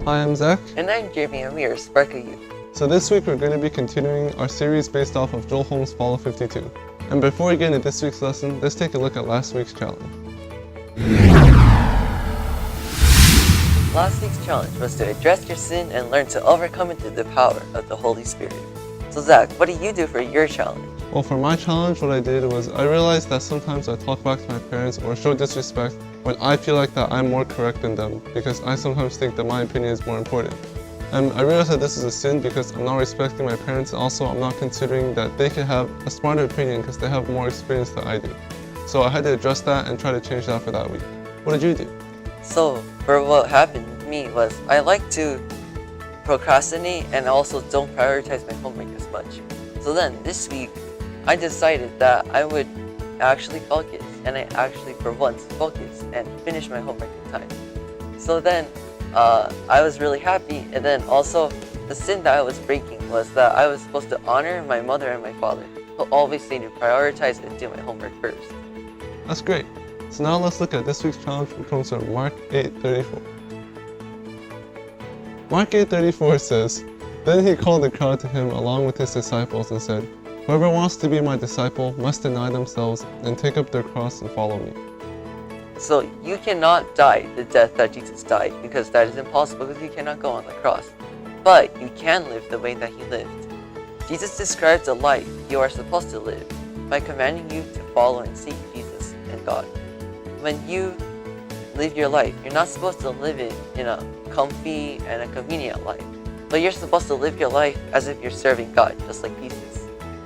Hi, I'm Zach. And I'm Jamie, and we are Sparka Youth. So this week we're going to be continuing our series based off of Joel Holmes' Follow 52. And before we get into this week's lesson, let's take a look at last week's challenge. Last week's challenge was to address your sin and learn to overcome it through the power of the Holy Spirit. So Zach, what do you do for your challenge? Well, for my challenge, what I did was I realized that sometimes I talk back to my parents or show disrespect when I feel like that I'm more correct than them, because I sometimes think that my opinion is more important. And I realized that this is a sin because I'm not respecting my parents. Also, I'm not considering that they could have a smarter opinion because they have more experience than I do. So I had to address that and try to change that for that week. What did you do? So, for what happened with me was I like to procrastinate and also don't prioritize my homework as much. So then, this week, I decided that I would actually focus, and I actually for once focus and finish my homework in time. So then I was really happy, and then also the sin that I was breaking was that I was supposed to honor my mother and my father, who always say to prioritize and do my homework first. That's great. So now let's look at this week's challenge, which comes from Mark 8:34. Mark 8:34 says, "Then he called the crowd to him along with his disciples and said, 'Whoever wants to be my disciple must deny themselves and take up their cross and follow me.'" So you cannot die the death that Jesus died, because that is impossible, because you cannot go on the cross. But you can live the way that he lived. Jesus describes the life you are supposed to live by commanding you to follow and seek Jesus and God. When you live your life, you're not supposed to live it in a comfy and a convenient life, but you're supposed to live your life as if you're serving God, just like Jesus.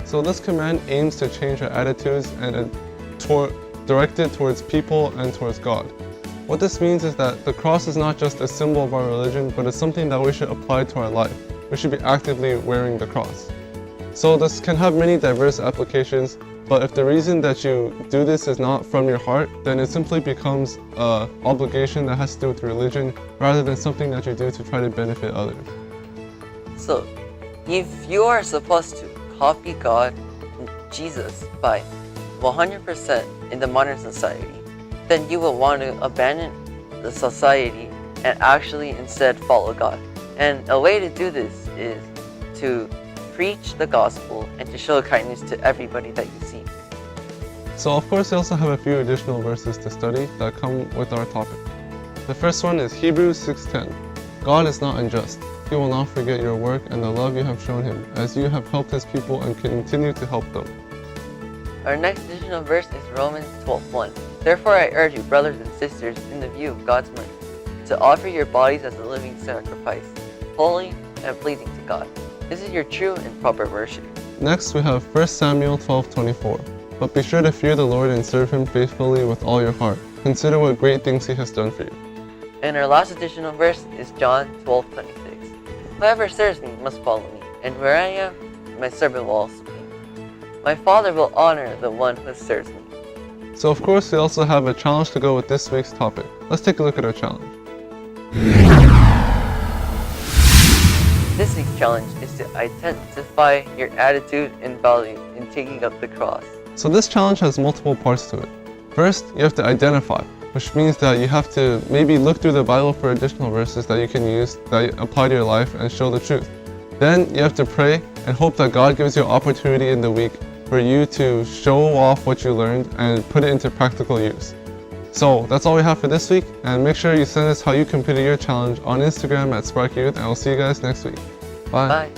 So this command aims to change our attitudes and directed towards people and towards God. What this means is that the cross is not just a symbol of our religion, but it's something that we should apply to our life. We should be actively wearing the cross. So this can have many diverse applications, but if the reason that you do this is not from your heart, then it simply becomes an obligation that has to do with religion rather than something that you do to try to benefit others. So, if you are supposed to copy God, Jesus, by 100% in the modern society, then you will want to abandon the society and actually instead follow God. And a way to do this is to preach the gospel and to show kindness to everybody that you see. So of course we also have a few additional verses to study that come with our topic. The first one is Hebrews 6:10. "God is not unjust. He will not forget your work and the love you have shown him, as you have helped his people and continue to help them." Our next additional verse is Romans 12:1. "Therefore I urge you, brothers and sisters, in the view of God's mercy, to offer your bodies as a living sacrifice, holy and pleasing to God. This is your true and proper worship." Next we have 1 Samuel 12:24. "But be sure to fear the Lord and serve him faithfully with all your heart. Consider what great things he has done for you." And our last additional verse is John 12:26. "Whoever serves me must follow me, and where I am, my servant will also be. My Father will honor the one who serves me." So of course we also have a challenge to go with this week's topic. Let's take a look at our challenge. This week's challenge is to identify your attitude and value in taking up the cross. So this challenge has multiple parts to it. First, you have to identify, which means that you have to maybe look through the Bible for additional verses that you can use that apply to your life and show the truth. Then you have to pray and hope that God gives you an opportunity in the week for you to show off what you learned and put it into practical use. So that's all we have for this week, and make sure you send us how you completed your challenge on Instagram at Sparka Youth, and I'll see you guys next week. Bye. Bye.